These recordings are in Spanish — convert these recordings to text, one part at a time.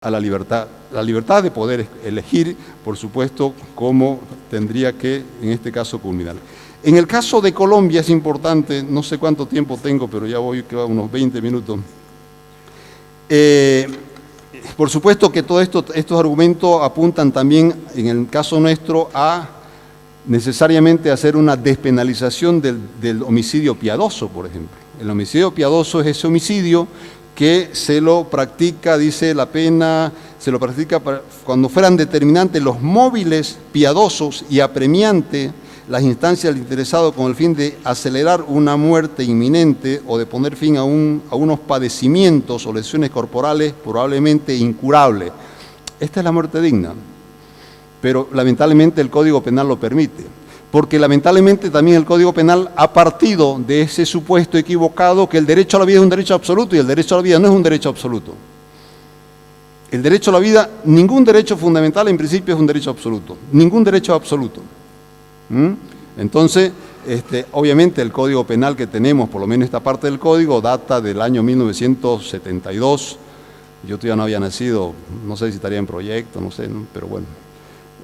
a la libertad de poder elegir, por supuesto, cómo tendría que, en este caso, culminar. En el caso de Colombia es importante, no sé cuánto tiempo tengo, pero ya voy a unos 20 minutos. Por supuesto que todos estos argumentos apuntan también, en el caso nuestro, a necesariamente hacer una despenalización del homicidio piadoso, por ejemplo. El homicidio piadoso es ese homicidio que se lo practica, dice la pena, se lo practica cuando fueran determinantes los móviles piadosos y apremiantes las instancias del interesado con el fin de acelerar una muerte inminente o de poner fin a unos padecimientos o lesiones corporales probablemente incurables. Esta es la muerte digna, pero lamentablemente el Código Penal lo permite, porque lamentablemente también el Código Penal ha partido de ese supuesto equivocado que el derecho a la vida es un derecho absoluto, y el derecho a la vida no es un derecho absoluto. El derecho a la vida, ningún derecho fundamental en principio es un derecho absoluto, ningún derecho absoluto. Entonces, obviamente el Código Penal que tenemos, por lo menos esta parte del Código, data del año 1972, yo todavía no había nacido, no sé si estaría en proyecto, no sé, ¿no? Pero bueno.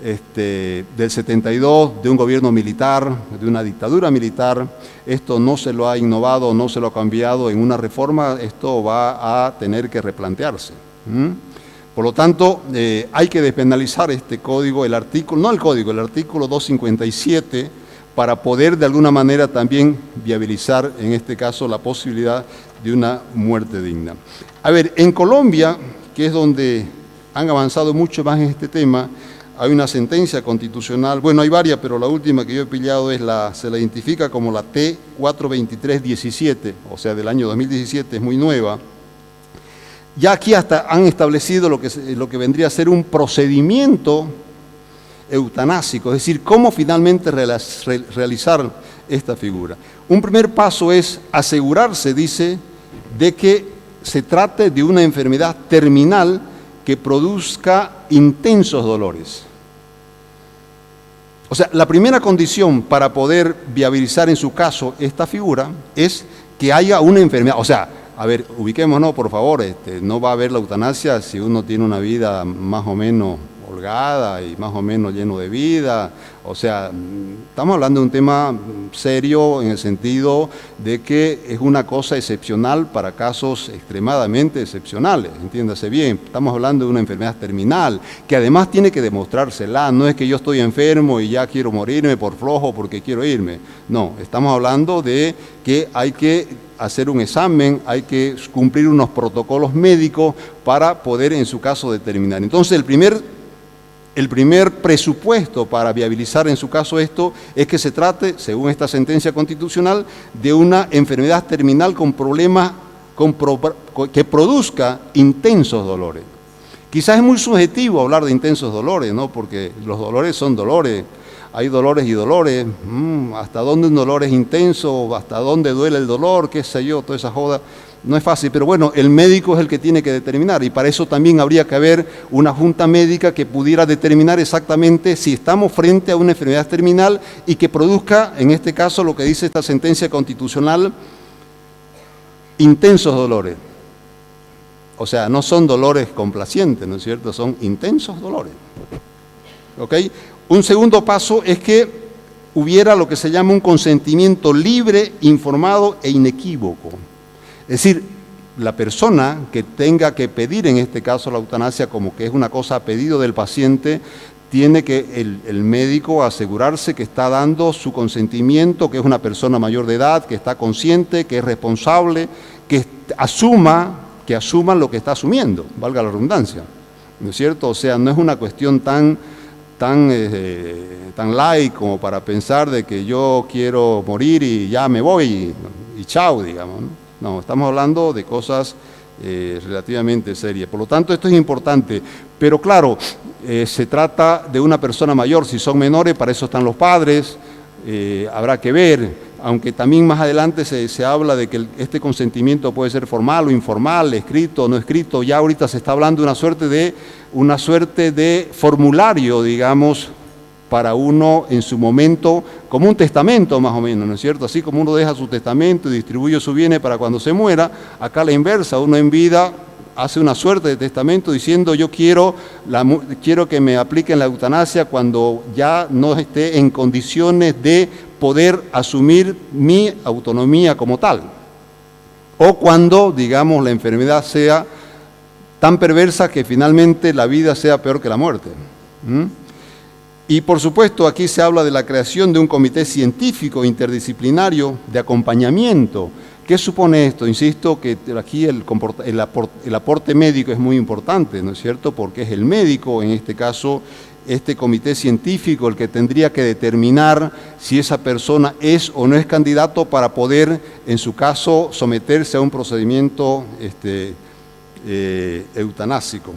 Del 72, de un gobierno militar, de una dictadura militar, esto no se lo ha innovado, no se lo ha cambiado en una reforma, esto va a tener que replantearse. Por lo tanto, hay que despenalizar este código, el artículo 257, para poder de alguna manera también viabilizar, en este caso, la posibilidad de una muerte digna. A ver, en Colombia, que es donde han avanzado mucho más en este tema, hay una sentencia constitucional, bueno, hay varias, pero la última que yo he pillado se la identifica como la T42317, o sea, del año 2017, es muy nueva. Ya aquí hasta han establecido lo que vendría a ser un procedimiento eutanásico, es decir, cómo finalmente realizar esta figura. Un primer paso es asegurarse, dice, de que se trate de una enfermedad terminal que produzca intensos dolores. O sea, la primera condición para poder viabilizar en su caso esta figura es que haya una enfermedad. O sea, a ver, ubiquémonos por favor, no va a haber la eutanasia si uno tiene una vida más o menos holgada y más o menos lleno de vida. O sea, estamos hablando de un tema serio en el sentido de que es una cosa excepcional para casos extremadamente excepcionales, entiéndase bien. Estamos hablando de una enfermedad terminal, que además tiene que demostrársela. No es que yo estoy enfermo y ya quiero morirme por flojo porque quiero irme. No, estamos hablando de que hay que hacer un examen, hay que cumplir unos protocolos médicos para poder en su caso determinar. Entonces el primer presupuesto para viabilizar en su caso esto es que se trate, según esta sentencia constitucional, de una enfermedad terminal con problemas que produzca intensos dolores. Quizás es muy subjetivo hablar de intensos dolores, ¿no? Porque los dolores son dolores. Hay dolores y dolores, hasta dónde un dolor es intenso, hasta dónde duele el dolor, qué sé yo, toda esa joda, no es fácil, pero bueno, el médico es el que tiene que determinar, y para eso también habría que haber una junta médica que pudiera determinar exactamente si estamos frente a una enfermedad terminal y que produzca, en este caso, lo que dice esta sentencia constitucional, intensos dolores. O sea, no son dolores complacientes, ¿no es cierto? Son intensos dolores. ¿Ok? Un segundo paso es que hubiera lo que se llama un consentimiento libre, informado e inequívoco. Es decir, la persona que tenga que pedir en este caso la eutanasia, como que es una cosa a pedido del paciente, tiene que el médico asegurarse que está dando su consentimiento, que es una persona mayor de edad, que está consciente, que es responsable, que asuma lo que está asumiendo, valga la redundancia, ¿no es cierto? O sea, no es una cuestión tan light como para pensar de que yo quiero morir y ya me voy y chao, digamos, ¿no? No, estamos hablando de cosas relativamente serias. Por lo tanto, esto es importante. Pero claro, se trata de una persona mayor. Si son menores, para eso están los padres. Habrá que ver, aunque también más adelante se habla de que este consentimiento puede ser formal o informal, escrito o no escrito. Ya ahorita se está hablando de una suerte de formulario, digamos, para uno en su momento, como un testamento más o menos, ¿no es cierto? Así como uno deja su testamento y distribuye sus bienes para cuando se muera, acá la inversa, uno en vida hace una suerte de testamento diciendo yo quiero que me apliquen la eutanasia cuando ya no esté en condiciones de poder asumir mi autonomía como tal. O cuando, digamos, la enfermedad sea tan perversa que finalmente la vida sea peor que la muerte. Y por supuesto aquí se habla de la creación de un comité científico interdisciplinario de acompañamiento. ¿Qué supone esto? Insisto que aquí el aporte médico es muy importante, ¿no es cierto? Porque es el médico, en este caso, este comité científico, el que tendría que determinar si esa persona es o no es candidato para poder, en su caso, someterse a un procedimiento eutanásico.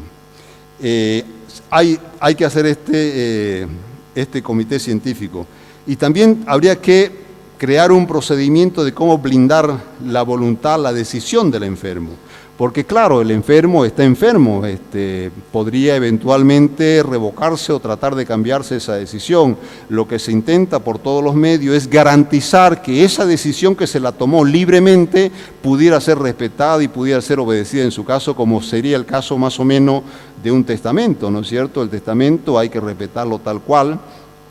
Hay que hacer este comité científico. Y también habría que crear un procedimiento de cómo blindar la voluntad, la decisión del enfermo. Porque claro, el enfermo está enfermo, podría eventualmente revocarse o tratar de cambiarse esa decisión. Lo que se intenta por todos los medios es garantizar que esa decisión que se la tomó libremente pudiera ser respetada y pudiera ser obedecida en su caso, como sería el caso más o menos de un testamento, ¿no es cierto? El testamento hay que respetarlo tal cual.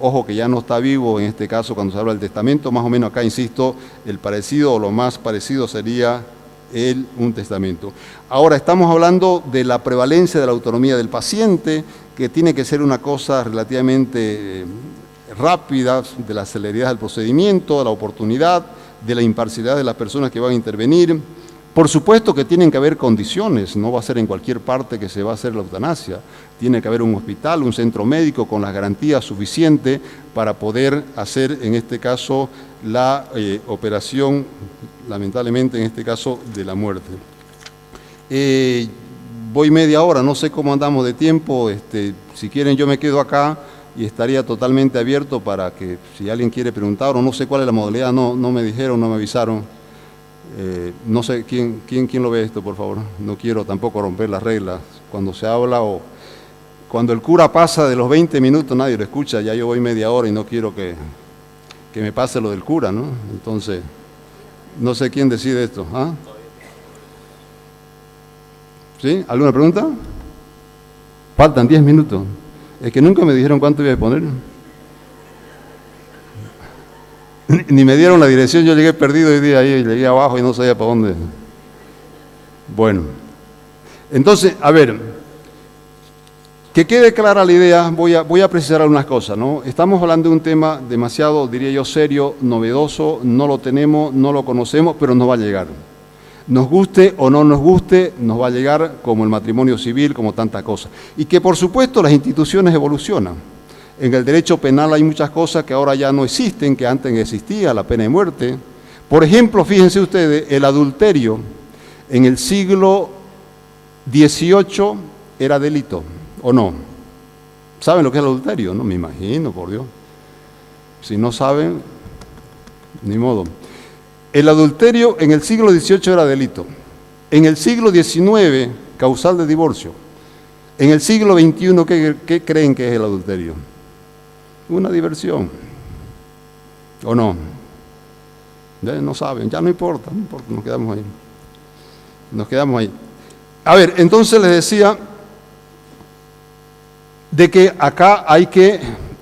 Ojo que ya no está vivo en este caso cuando se habla del testamento, más o menos acá, insisto, el parecido o lo más parecido sería un testamento. Ahora estamos hablando de la prevalencia de la autonomía del paciente, que tiene que ser una cosa relativamente rápida, de la celeridad del procedimiento, de la oportunidad, de la imparcialidad de las personas que van a intervenir. Por supuesto que tienen que haber condiciones, no va a ser en cualquier parte que se va a hacer la eutanasia. Tiene que haber un hospital, un centro médico con las garantías suficientes para poder hacer, en este caso, la operación, lamentablemente, en este caso, de la muerte. Voy media hora, no sé cómo andamos de tiempo. Si quieren yo me quedo acá y estaría totalmente abierto para que, si alguien quiere preguntar, o no sé cuál es la modalidad, no me dijeron, no me avisaron. No sé, ¿quién lo ve esto, por favor? No quiero tampoco romper las reglas. Cuando se habla o cuando el cura pasa de los 20 minutos, nadie lo escucha, ya yo voy media hora y no quiero que me pase lo del cura, ¿no? Entonces, no sé quién decide esto. ¿Ah? ¿Sí? ¿Alguna pregunta? Faltan 10 minutos. Es que nunca me dijeron cuánto iba a poner. Ni me dieron la dirección, yo llegué perdido hoy día ahí, llegué abajo y no sabía para dónde. Bueno, entonces, a ver, que quede clara la idea, voy a precisar algunas cosas, ¿no? Estamos hablando de un tema demasiado, diría yo, serio, novedoso, no lo tenemos, no lo conocemos, pero nos va a llegar. Nos guste o no nos guste, nos va a llegar como el matrimonio civil, como tantas cosas. Y que por supuesto las instituciones evolucionan. En el derecho penal hay muchas cosas que ahora ya no existen, que antes existía, la pena de muerte. Por ejemplo, fíjense ustedes, el adulterio en el siglo XVIII era delito, ¿o no? ¿Saben lo que es el adulterio? No me imagino, por Dios. Si no saben, ni modo. El adulterio en el siglo XVIII era delito. En el siglo XIX, causal de divorcio. En el siglo XXI, ¿qué creen que es el adulterio? Una diversión, ¿o no? No saben, ya no importa, nos quedamos ahí. A ver, entonces les decía de que acá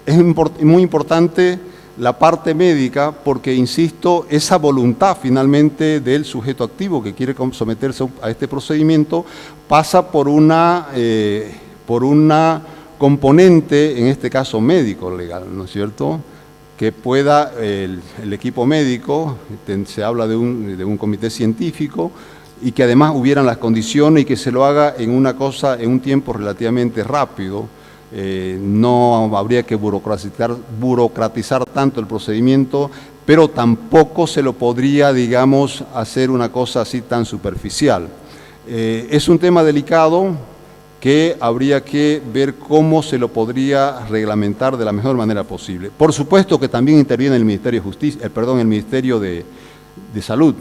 es muy importante la parte médica, porque, insisto, esa voluntad finalmente del sujeto activo que quiere someterse a este procedimiento pasa por una componente, en este caso médico legal, ¿no es cierto?, que pueda el equipo médico, se habla de un comité científico, y que además hubieran las condiciones y que se lo haga en un tiempo relativamente rápido. No habría que burocratizar tanto el procedimiento, pero tampoco se lo podría, digamos, hacer una cosa así tan superficial. Es un tema delicado, que habría que ver cómo se lo podría reglamentar de la mejor manera posible. Por supuesto que también interviene el Ministerio de Justicia, el Ministerio de Salud,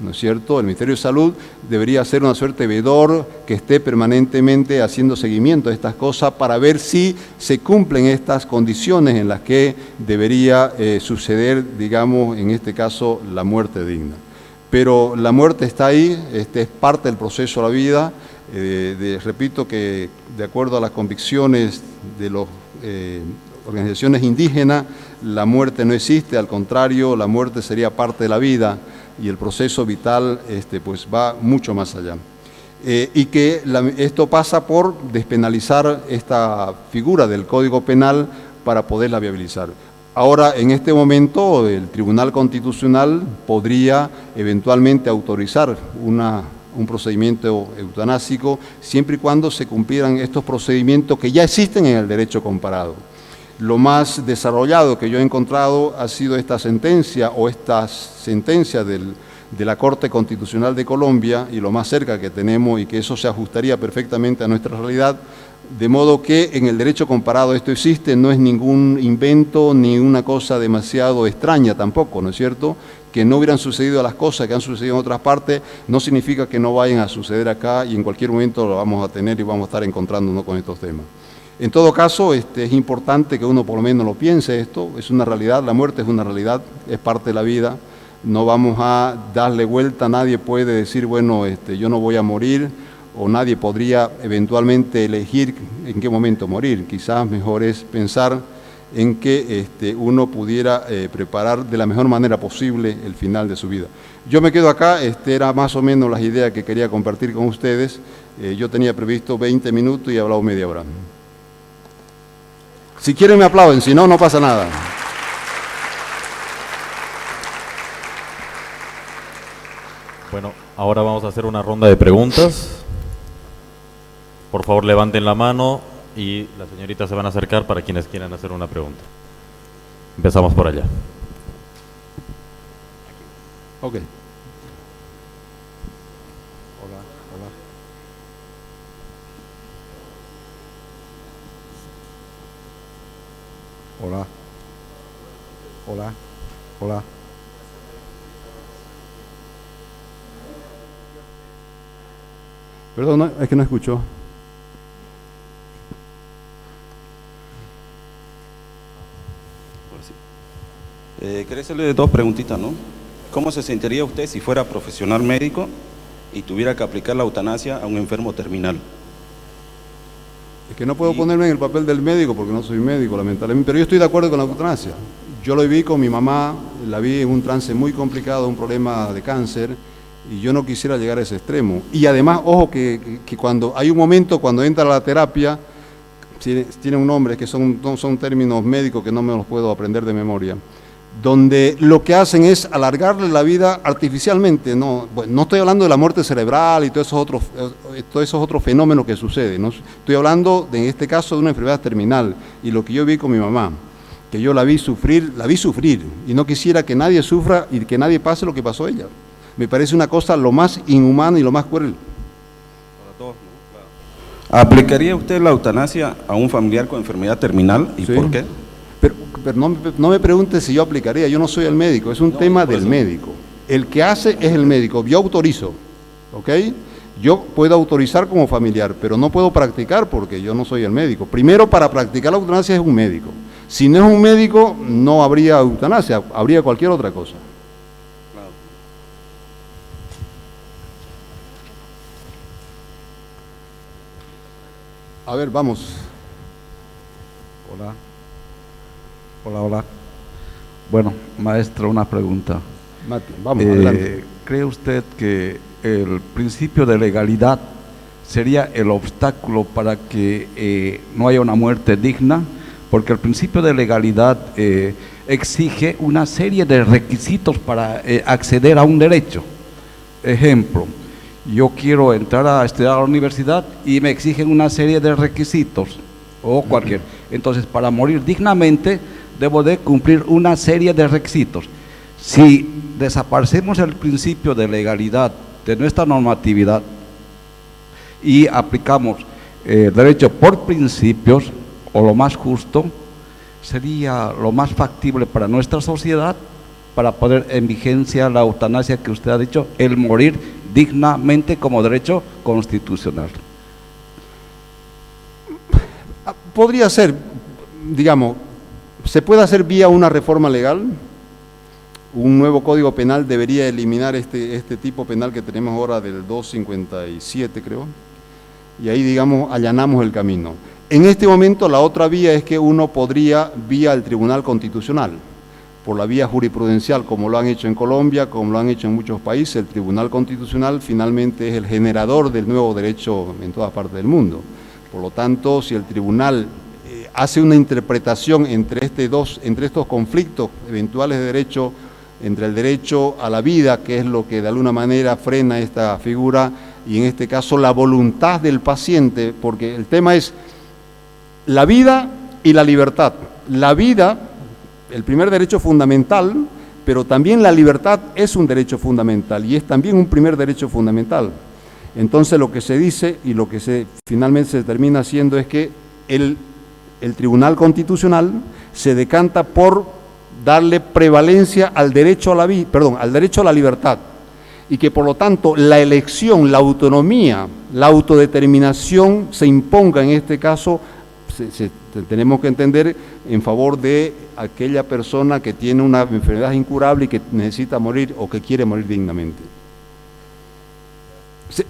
¿no es cierto? El Ministerio de Salud debería ser una suerte de veedor que esté permanentemente haciendo seguimiento de estas cosas para ver si se cumplen estas condiciones en las que debería suceder, digamos, en este caso, la muerte digna. Pero la muerte está ahí, es parte del proceso de la vida. Repito que de acuerdo a las convicciones de las organizaciones indígenas, la muerte no existe, al contrario, la muerte sería parte de la vida y el proceso vital pues va mucho más allá. Y que esto pasa por despenalizar esta figura del Código Penal para poderla viabilizar. Ahora, en este momento, el Tribunal Constitucional podría eventualmente autorizar un procedimiento eutanásico siempre y cuando se cumplieran estos procedimientos que ya existen en el derecho comparado. Lo más desarrollado que yo he encontrado ha sido esta sentencia o estas sentencias de la Corte Constitucional de Colombia, y lo más cerca que tenemos, y que eso se ajustaría perfectamente a nuestra realidad, de modo que en el derecho comparado esto existe, no es ningún invento ni una cosa demasiado extraña tampoco, ¿no es cierto? Que no hubieran sucedido las cosas que han sucedido en otras partes, no significa que no vayan a suceder acá, y en cualquier momento lo vamos a tener y vamos a estar encontrándonos con estos temas. En todo caso, es importante que uno por lo menos lo piense esto, es una realidad, la muerte es una realidad, es parte de la vida. No vamos a darle vuelta, nadie puede decir, bueno, yo no voy a morir, o nadie podría eventualmente elegir en qué momento morir. Quizás mejor es pensar en que uno pudiera preparar de la mejor manera posible el final de su vida. Yo me quedo acá, era más o menos las ideas que quería compartir con ustedes. Yo tenía previsto 20 minutos y he hablado media hora. Si quieren me aplauden, si no, no pasa nada. Bueno, ahora vamos a hacer una ronda de preguntas. Por favor, levanten la mano y las señoritas se van a acercar para quienes quieran hacer una pregunta. Empezamos por allá. Ok. Hola. Hola. Hola. Perdón, es que no escucho. Quería hacerle dos preguntitas, ¿no? ¿Cómo se sentiría usted si fuera profesional médico y tuviera que aplicar la eutanasia a un enfermo terminal? Es que no puedo ponerme en el papel del médico porque no soy médico, lamentablemente, pero yo estoy de acuerdo con la eutanasia. Yo lo viví con mi mamá, la vi en un trance muy complicado, un problema de cáncer, y yo no quisiera llegar a ese extremo. Y además, ojo, que cuando hay un momento, cuando entra la terapia, tiene un nombre, que son términos médicos que no me los puedo aprender de memoria, donde lo que hacen es alargarle la vida artificialmente. No, bueno, no estoy hablando de la muerte cerebral y todos esos otros fenómenos que suceden, ¿no? Estoy hablando, en este caso, de una enfermedad terminal, y lo que yo vi con mi mamá, que yo la vi sufrir, y no quisiera que nadie sufra y que nadie pase lo que pasó a ella. Me parece una cosa lo más inhumana y lo más cruel. Para todos, ¿no? Claro. ¿Aplicaría usted la eutanasia a un familiar con enfermedad terminal y sí. por qué? Pero no me pregunte si yo aplicaría, yo no soy el médico, es un tema del médico. El que hace es el médico, yo autorizo, ¿ok? Yo puedo autorizar como familiar, pero no puedo practicar porque yo no soy el médico. Primero, para practicar la eutanasia es un médico. Si no es un médico, no habría eutanasia, habría cualquier otra cosa. Claro. A ver, vamos. Hola. Hola, hola. Bueno, maestro, una pregunta. Mati, vamos, adelante. ¿Cree usted que el principio de legalidad sería el obstáculo para que no haya una muerte digna? Porque el principio de legalidad exige una serie de requisitos para acceder a un derecho. Ejemplo, yo quiero entrar a estudiar a la universidad y me exigen una serie de requisitos, o cualquier. Entonces, para morir dignamente, debo de cumplir una serie de requisitos. Si desaparecemos el principio de legalidad de nuestra normatividad y aplicamos derecho por principios, o lo más justo, sería lo más factible para nuestra sociedad, para poner en vigencia la eutanasia que usted ha dicho, el morir dignamente como derecho constitucional. Podría ser, digamos, se puede hacer vía una reforma legal. Un nuevo código penal debería eliminar este tipo penal que tenemos ahora del 257, creo. y ahí, digamos, allanamos el camino. En este momento la otra vía es que uno podría, vía el Tribunal Constitucional, por la vía jurisprudencial, como lo han hecho en Colombia, como lo han hecho en muchos países, el Tribunal Constitucional finalmente es el generador del nuevo derecho en todas partes del mundo. Por lo tanto, si el tribunal hace una interpretación entre estos conflictos eventuales de derecho, entre el derecho a la vida, que es lo que de alguna manera frena esta figura, y en este caso la voluntad del paciente, porque el tema es la vida y la libertad. La vida, el primer derecho fundamental, pero también la libertad es un derecho fundamental y es también un primer derecho fundamental. Entonces lo que se dice y lo que finalmente se termina haciendo es que el Tribunal Constitucional se decanta por darle prevalencia al derecho a la vida, al derecho a la libertad, y que por lo tanto la elección, la autonomía, la autodeterminación se imponga en este caso, tenemos que entender en favor de aquella persona que tiene una enfermedad incurable y que necesita morir o que quiere morir dignamente.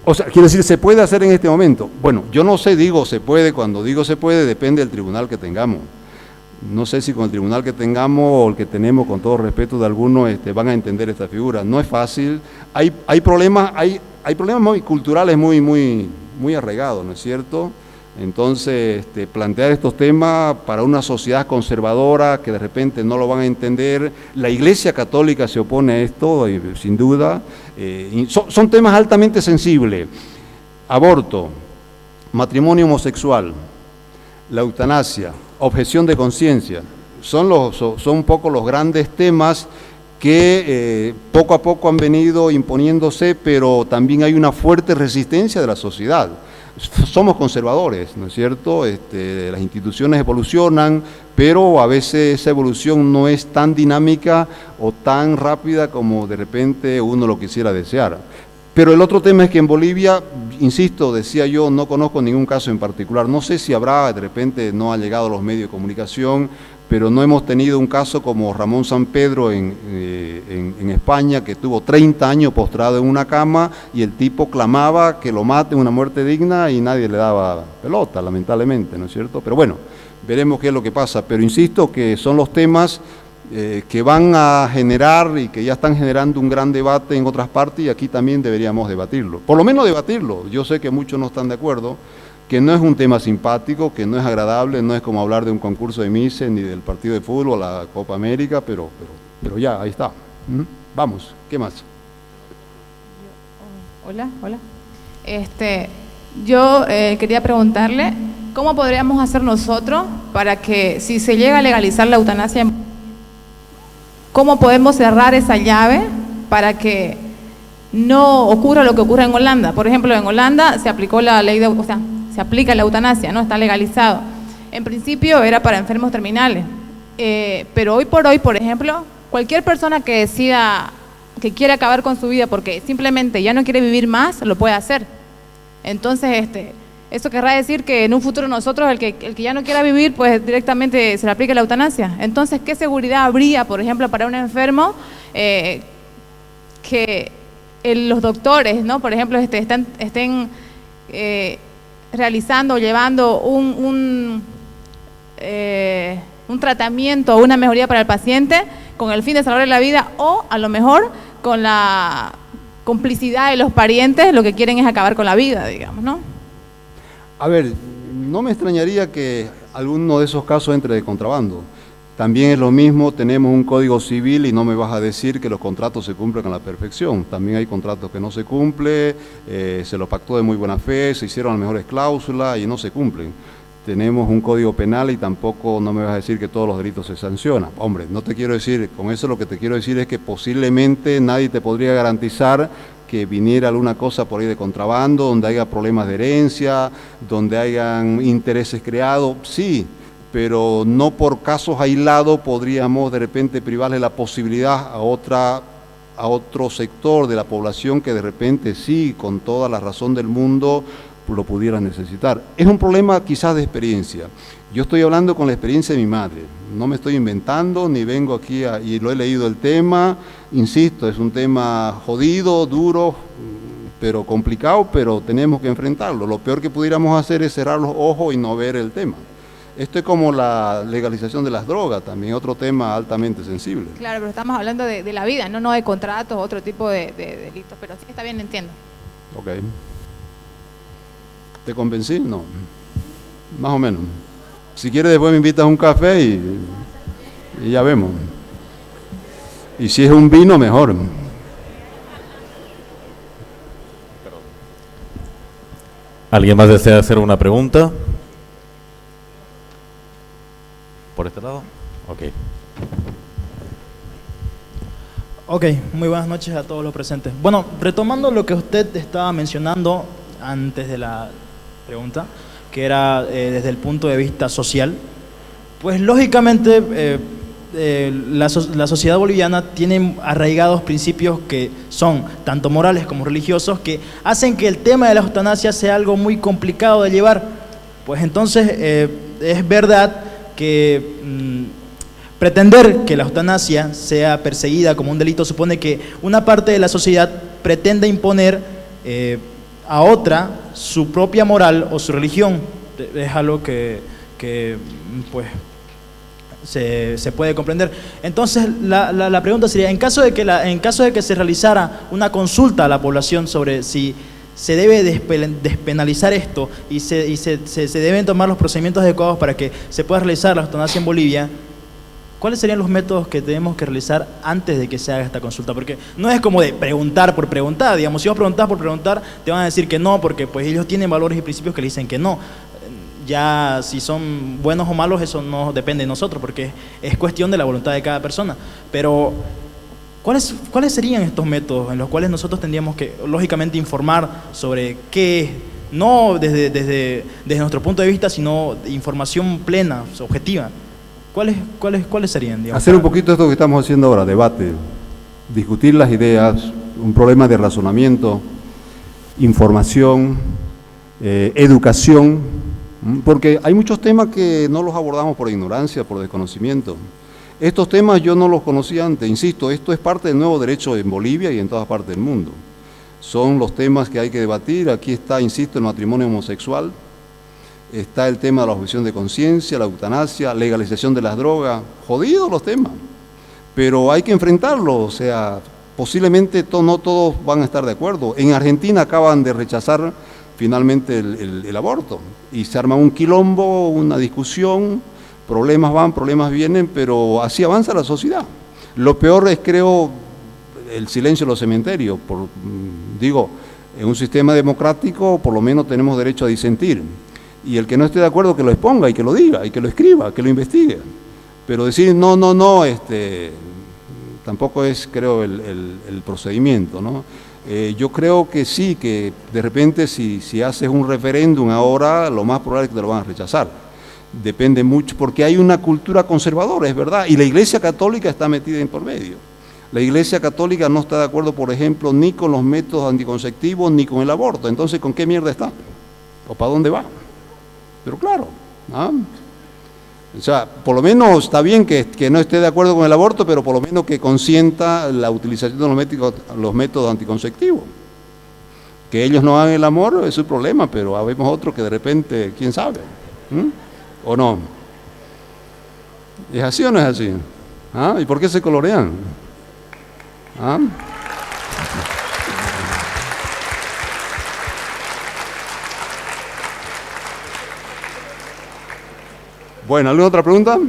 O sea, quiere decir, ¿se puede hacer en este momento? Bueno, yo no sé, digo se puede, cuando digo se puede depende del tribunal que tengamos. No sé si con el tribunal que tengamos o el que tenemos, con todo respeto de algunos, van a entender esta figura. No es fácil, hay problemas muy culturales muy arraigados, ¿no es cierto? Entonces, plantear estos temas para una sociedad conservadora que de repente no lo van a entender, la Iglesia Católica se opone a esto, sin duda, son temas altamente sensibles. Aborto, matrimonio homosexual, la eutanasia, objeción de conciencia, son un poco los grandes temas que poco a poco han venido imponiéndose, pero también hay una fuerte resistencia de la sociedad. Somos conservadores, ¿no es cierto? Las instituciones evolucionan, pero a veces esa evolución no es tan dinámica o tan rápida como de repente uno lo quisiera desear. Pero el otro tema es que en Bolivia, insisto, decía yo, no conozco ningún caso en particular, no sé si habrá, de repente no han llegado a los medios de comunicación, pero no hemos tenido un caso como Ramón Sampedro en España, que tuvo 30 años postrado en una cama y el tipo clamaba que lo maten, una muerte digna, y nadie le daba pelota, lamentablemente, ¿no es cierto? Pero bueno, veremos qué es lo que pasa, pero insisto que son los temas que van a generar y que ya están generando un gran debate en otras partes, y aquí también deberíamos debatirlo, por lo menos debatirlo. Yo sé que muchos no están de acuerdo, que no es un tema simpático, que no es agradable, no es como hablar de un concurso de Mises ni del partido de fútbol, la Copa América, pero ya, ahí está. Vamos, ¿qué más? Hola. Yo quería preguntarle, ¿cómo podríamos hacer nosotros para que, si se llega a legalizar la eutanasia, cómo podemos cerrar esa llave para que no ocurra lo que ocurre en Holanda? Por ejemplo, en Holanda se aplicó la ley se aplica la eutanasia, ¿no? Está legalizado. En principio era para enfermos terminales, pero hoy por hoy, por ejemplo, cualquier persona que decida que quiere acabar con su vida porque simplemente ya no quiere vivir más, lo puede hacer. Entonces, eso querrá decir que en un futuro nosotros, el que ya no quiera vivir, pues directamente se le aplique la eutanasia. Entonces, ¿qué seguridad habría, por ejemplo, para un enfermo que los doctores, ¿no? Por ejemplo, estén realizando, llevando un tratamiento o una mejoría para el paciente con el fin de salvarle la vida, o a lo mejor con la complicidad de los parientes lo que quieren es acabar con la vida, digamos, ¿no? A ver, no me extrañaría que alguno de esos casos entre de contrabando. También es lo mismo, tenemos un código civil y no me vas a decir que los contratos se cumplen a la perfección. También hay contratos que no se cumplen, se lo pactó de muy buena fe, se hicieron las mejores cláusulas y no se cumplen. Tenemos un código penal y tampoco no me vas a decir que todos los delitos se sancionan. Hombre, no te quiero decir, con eso lo que te quiero decir es que posiblemente nadie te podría garantizar que viniera alguna cosa por ahí de contrabando, donde haya problemas de herencia, donde hayan intereses creados, sí, pero no por casos aislados podríamos de repente privarle la posibilidad a otro sector de la población que de repente sí, con toda la razón del mundo, lo pudiera necesitar. Es un problema quizás de experiencia. Yo estoy hablando con la experiencia de mi madre, no me estoy inventando, ni vengo aquí y lo he leído el tema, insisto, es un tema jodido, duro, pero complicado, pero tenemos que enfrentarlo. Lo peor que pudiéramos hacer es cerrar los ojos y no ver el tema. Esto es como la legalización de las drogas, también otro tema altamente sensible. Claro, pero estamos hablando de la vida, no de contratos, otro tipo de delitos, pero sí está bien, entiendo. Ok. ¿Te convencí? No. Más o menos. Si quieres después me invitas a un café y ya vemos. Y si es un vino, mejor. ¿Alguien más desea hacer una pregunta? ¿Por este lado? Ok. Ok, muy buenas noches a todos los presentes. Bueno, retomando lo que usted estaba mencionando antes de la pregunta, que era desde el punto de vista social, pues lógicamente la sociedad boliviana tiene arraigados principios que son tanto morales como religiosos, que hacen que el tema de la eutanasia sea algo muy complicado de llevar. Pues entonces es verdad que pretender que la eutanasia sea perseguida como un delito supone que una parte de la sociedad pretende imponer a otra su propia moral o su religión. Es algo que pues se puede comprender. Entonces la pregunta sería, en caso de que se realizara una consulta a la población sobre si se debe despenalizar esto y se deben tomar los procedimientos adecuados para que se pueda realizar la eutanasia en Bolivia, ¿cuáles serían los métodos que tenemos que realizar antes de que se haga esta consulta? Porque no es como de preguntar por preguntar, digamos, si vos preguntás por preguntar, te van a decir que no, porque pues ellos tienen valores y principios que le dicen que no. Ya si son buenos o malos, eso no depende de nosotros, porque es cuestión de la voluntad de cada persona. Pero ¿cuáles serían estos métodos en los cuales nosotros tendríamos que, lógicamente, informar sobre qué es, no desde nuestro punto de vista, sino de información plena, objetiva? ¿Cuáles serían, digamos? Hacer un poquito esto que estamos haciendo ahora, debate, discutir las ideas, un problema de razonamiento, información, educación, porque hay muchos temas que no los abordamos por ignorancia, por desconocimiento. Estos temas yo no los conocía antes, insisto, esto es parte del nuevo derecho en Bolivia y en todas partes del mundo. Son los temas que hay que debatir. Aquí está, insisto, el matrimonio homosexual, está el tema de la objeción de conciencia, la eutanasia, legalización de las drogas, jodidos los temas, pero hay que enfrentarlos. O sea, posiblemente no todos van a estar de acuerdo. En Argentina acaban de rechazar finalmente el aborto y se arma un quilombo, una discusión, problemas van, problemas vienen, pero así avanza la sociedad. Lo peor es, creo, el silencio de los cementerios. Digo, en un sistema democrático por lo menos tenemos derecho a disentir, y el que no esté de acuerdo que lo exponga y que lo diga y que lo escriba, que lo investigue, pero decir no, tampoco es, creo, el procedimiento, ¿no? Yo creo que sí, que de repente si haces un referéndum ahora, lo más probable es que te lo van a rechazar. Depende mucho, porque hay una cultura conservadora, es verdad, y la Iglesia Católica está metida en por medio. La Iglesia Católica no está de acuerdo, por ejemplo, ni con los métodos anticonceptivos ni con el aborto. Entonces, ¿con qué mierda está? ¿O para dónde va? Pero claro, ¿ah? O sea, por lo menos está bien que no esté de acuerdo con el aborto, pero por lo menos que consienta la utilización de los métodos anticonceptivos. Que ellos no hagan el amor es su problema, pero habemos otros que de repente, quién sabe, ¿o no? ¿Es así o no es así? ¿Ah? ¿Y por qué se colorean? ¿Ah? Bueno, ¿alguna otra pregunta?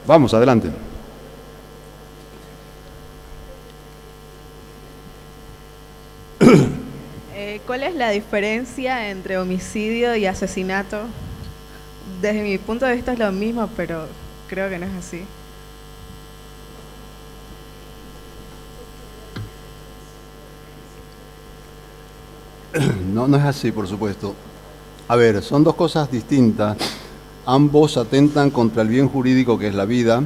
Vamos, adelante. ¿Cuál es la diferencia entre homicidio y asesinato? Desde mi punto de vista es lo mismo, pero creo que no es así. No es así, por supuesto. A ver, son dos cosas distintas. Ambos atentan contra el bien jurídico que es la vida,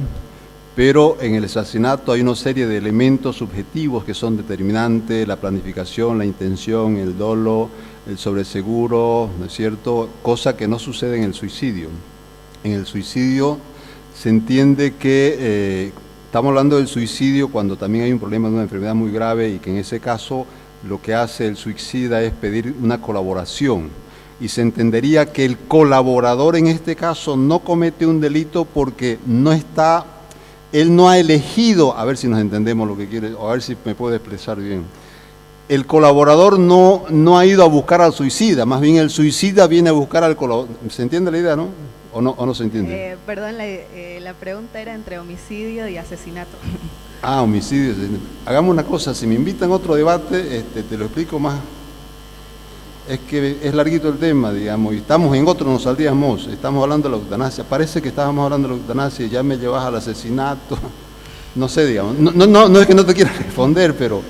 pero en el asesinato hay una serie de elementos subjetivos que son determinantes: la planificación, la intención, el dolo, el sobreseguro, ¿no es cierto? Cosa que no sucede en el suicidio. En el suicidio se entiende que estamos hablando del suicidio cuando también hay un problema de una enfermedad muy grave, y que en ese caso lo que hace el suicida es pedir una colaboración. Y se entendería que el colaborador en este caso no comete un delito porque él no ha elegido, a ver si nos entendemos lo que quiere, o a ver si me puedo expresar bien. El colaborador no ha ido a buscar al suicida, más bien el suicida viene a buscar al colaborador. ¿Se entiende la idea, no? ¿O no se entiende? Perdón, la pregunta era entre homicidio y asesinato. Ah, homicidio. Hagamos una cosa, si me invitan a otro debate, te lo explico más. Es que es larguito el tema, digamos, y estamos en otro, nos saldríamos, estamos hablando de la eutanasia, parece que estábamos hablando de la eutanasia y ya me llevas al asesinato, no sé, digamos, no es que no te quiera responder, pero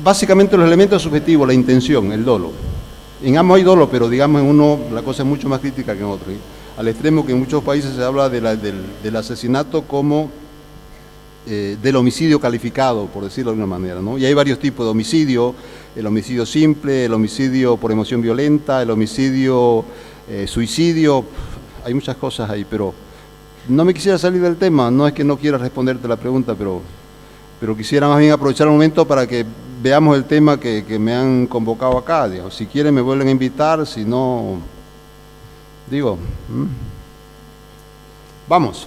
básicamente los elementos subjetivos, la intención, el dolo. En ambos hay dolo, pero digamos en uno la cosa es mucho más crítica que en otro, ¿sí? Al extremo que en muchos países se habla del asesinato como del homicidio calificado, por decirlo de alguna manera, ¿no? Y hay varios tipos de homicidio, el homicidio simple, el homicidio por emoción violenta, el homicidio suicidio, hay muchas cosas ahí, pero no me quisiera salir del tema, no es que no quiera responderte la pregunta, pero quisiera más bien aprovechar el momento para que veamos el tema que me han convocado acá, digamos. Si quieren me vuelven a invitar, si no, digo, vamos.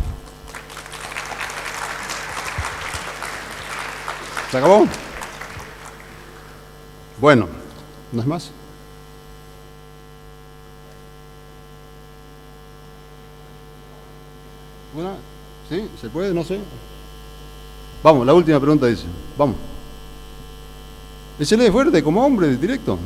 ¿Se acabó? Bueno, ¿no es más? ¿Una? ¿Sí? ¿Se puede? No sé. Vamos, la última pregunta dice. Vamos. Échale fuerte, como hombre, directo.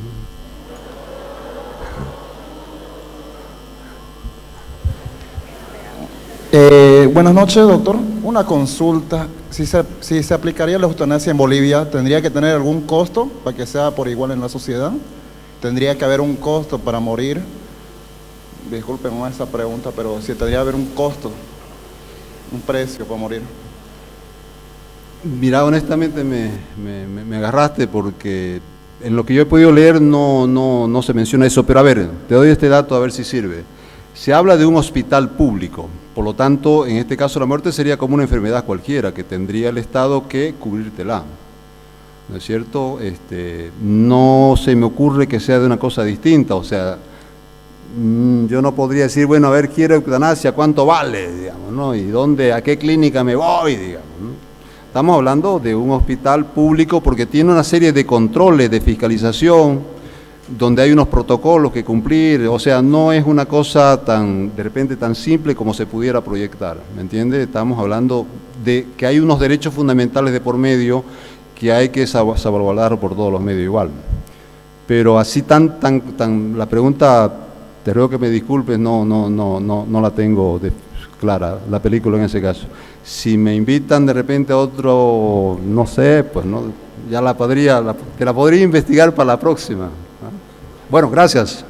Buenas noches, doctor. Una consulta. Si se aplicaría la eutanasia en Bolivia, ¿tendría que tener algún costo para que sea por igual en la sociedad? ¿Tendría que haber un costo para morir? Disculpen esa pregunta, pero si tendría que haber un costo, un precio para morir. Mira, honestamente me agarraste porque en lo que yo he podido leer no se menciona eso, pero a ver, te doy este dato a ver si sirve. Se habla de un hospital público, por lo tanto, en este caso la muerte sería como una enfermedad cualquiera, que tendría el Estado que cubrírtela, ¿no es cierto? No se me ocurre que sea de una cosa distinta, o sea, yo no podría decir, bueno, a ver, quiero eutanasia, ¿cuánto vale? Digamos, ¿no? ¿Y dónde, a qué clínica me voy? Digamos, ¿no? Estamos hablando de un hospital público porque tiene una serie de controles, de fiscalización, donde hay unos protocolos que cumplir, o sea, no es una cosa de repente tan simple como se pudiera proyectar, ¿me entiende? Estamos hablando de que hay unos derechos fundamentales de por medio que hay que salvaguardar por todos los medios igual. Pero así la pregunta, te ruego que me disculpes, no la tengo clara, la película en ese caso. Si me invitan de repente a otro, no sé, pues no, ya te la podría investigar para la próxima. Bueno, gracias.